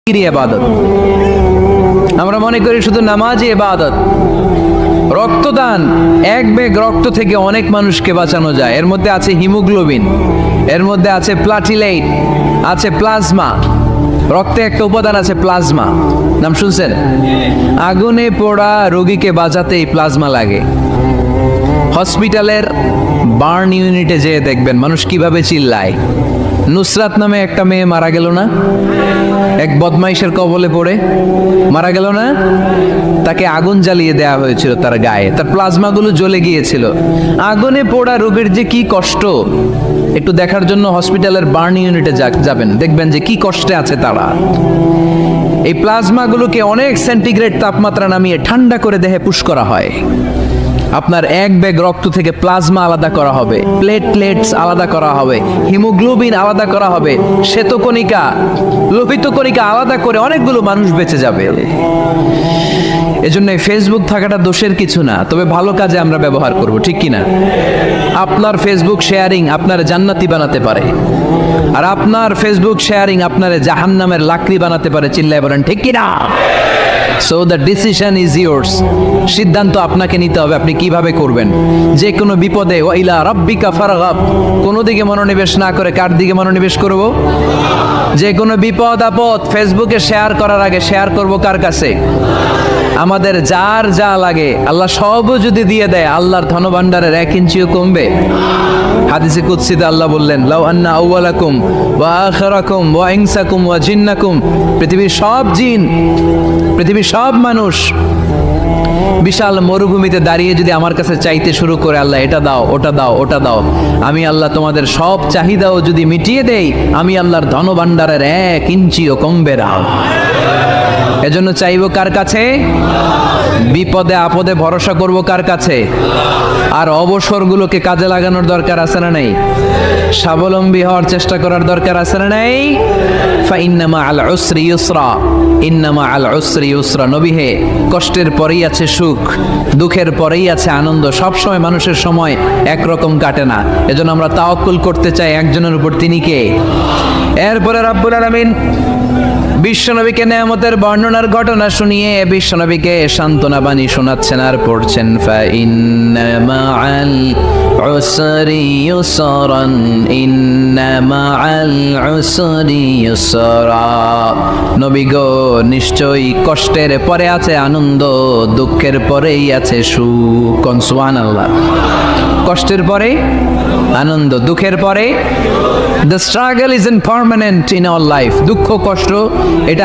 ইবাদত। আমরা মনে করি শুধু নামাজই ইবাদত। রক্তদান, এক ব্যাগ রক্ত থেকে অনেক মানুষকে বাঁচানো যায়। এর মধ্যে আছে হিমোগ্লোবিন, এর মধ্যে আছে প্লাটিলেট, আছে প্লাজমা। রক্তে একটা উপাদান আছে প্লাজমা, নাম শুনছেন? আগুনে পোড়া রোগীকে বাঁচাতে এই প্লাজমা লাগে। হসপিটালের বার্ন ইউনিটে যেয়ে দেখবেন মানুষ কিভাবে চিল্লায়। নুসরাত নামে একটা মেয়ে মারা গেল না, এক বদমাইশের কবলে পড়ে মারা গেল না? তাকে আগুন জ্বালিয়ে দেওয়া হয়েছিল তার গায়ে, তার প্লাজমাগুলো জ্বলে গিয়েছিল। আগুনে পোড়া রোগীর যে কি কষ্ট, একটু দেখার জন্য হসপিটালের বার্ন ইউনিটে যাবেন, দেখবেন যে কি কষ্টে আছে তারা। এই প্লাজমাগুলোকে অনেক সেন্টিগ্রেড তাপমাত্রা নামিয়ে ঠান্ডা করে দেহে পুশ করা হয়। আপনার এক ব্যাগ রক্ত থেকে প্লাজমা আলাদা করা হবে, প্লেটলেটস আলাদা করা হবে, হিমোগ্লোবিন আলাদা করা হবে, শ্বেতকণিকা, লোহিত কণিকা আলাদা করে অনেকগুলো মানুষ বেঁচে যাবে। এজন্য ফেসবুক থাকাটা দোষের কিছু না, তবে ভালো কাজে আমরা ব্যবহার করব, ঠিক কিনা? আপনার ফেসবুক শেয়ারিং আপনার জান্নাতি বানাতে পারে, আর আপনার ফেসবুক শেয়ারিং আপনার জাহান্নামের লাকড়ি বানাতে পারে। চিল্লায় বলেন ঠিক কিনা? So the decision is yours. সিদ্ধান্ত আপনাকে নিতে হবে, আপনি কিভাবে করবেন। যে কোনো বিপদে ওয়াইলা রাব্বিকা ফারগাব, কোনো দিকে মনোনিবেশ না করে কার দিকে মনোনিবেশ করব? যে কোনো বিপদ আপদ ফেসবুকে শেয়ার করার আগে শেয়ার করব কার কাছে? আমাদের যার যা লাগে আল্লাহ সবও যদি দিয়ে দেয়, আল্লাহর ধনভাণ্ডারের 1 ইঞ্চিও কমবে? হাদিসে কুদসিতে আল্লাহ বললেন, লাউ আন্না আউওয়ালাকুম ওয়া আখিরাকুম ওয়া ইনসাকুম ওয়া জিন্নাকুম, পৃথিবীর সব জিন, পৃথিবীর সব মানুষ বিশাল মরুভূমিতে দাঁড়িয়ে যদি আমার কাছে চাইতে শুরু করে, আল্লাহ এটা দাও, ওটা দাও, ওটা দাও, আমি আল্লাহ তোমাদের সব চাহিদাও যদি মিটিয়ে দেই, আমি আল্লাহর ধনভাণ্ডারের 1 ইঞ্চিও কমবে না। এজন্য চাইবো কার কাছে? বিপদে আপদে ভরসা করব কার কাছে? আর অবসরগুলোকে কাজে লাগানোর দরকার আছে না নাই? স্বাবলম্বী হওয়ার চেষ্টা করার দরকার আছে না নাই? ফাইন্না মাআল উসরি ইউসরা, ইন্না মাআল উসরি ইউসরা। নবী হে, কষ্টের পরেই আছে সুখ, দুঃখের পরেই আছে আনন্দ। সব সময় মানুষের সময় একরকম কাটে না। এজন্য আমরা তাওয়াক্কুল করতে চাই একজনের উপর, তিনি কে? এরপরে রাব্বুল আলামিন বিশ্বনবীকে নেয়ামতের বর্ণনার ঘটনা শুনিয়ে বিশ্বনবীকে সান্ত্বনা বাণী শোনাচ্ছেন আর পড়ছেন, ফাইন্না মাআল উসরি ইউসরান, ইন্না মাআল উসরি ইউসরা। নবী গো, নিশ্চয়ই কষ্টের পরে আছে আনন্দ, দুঃখের পরেই আছে সুখ। সুবহানাল্লাহ। কষ্টের পরে আনন্দ, দুঃখের পরে। The struggle isn't permanent in our life. দুঃখ কষ্ট এটা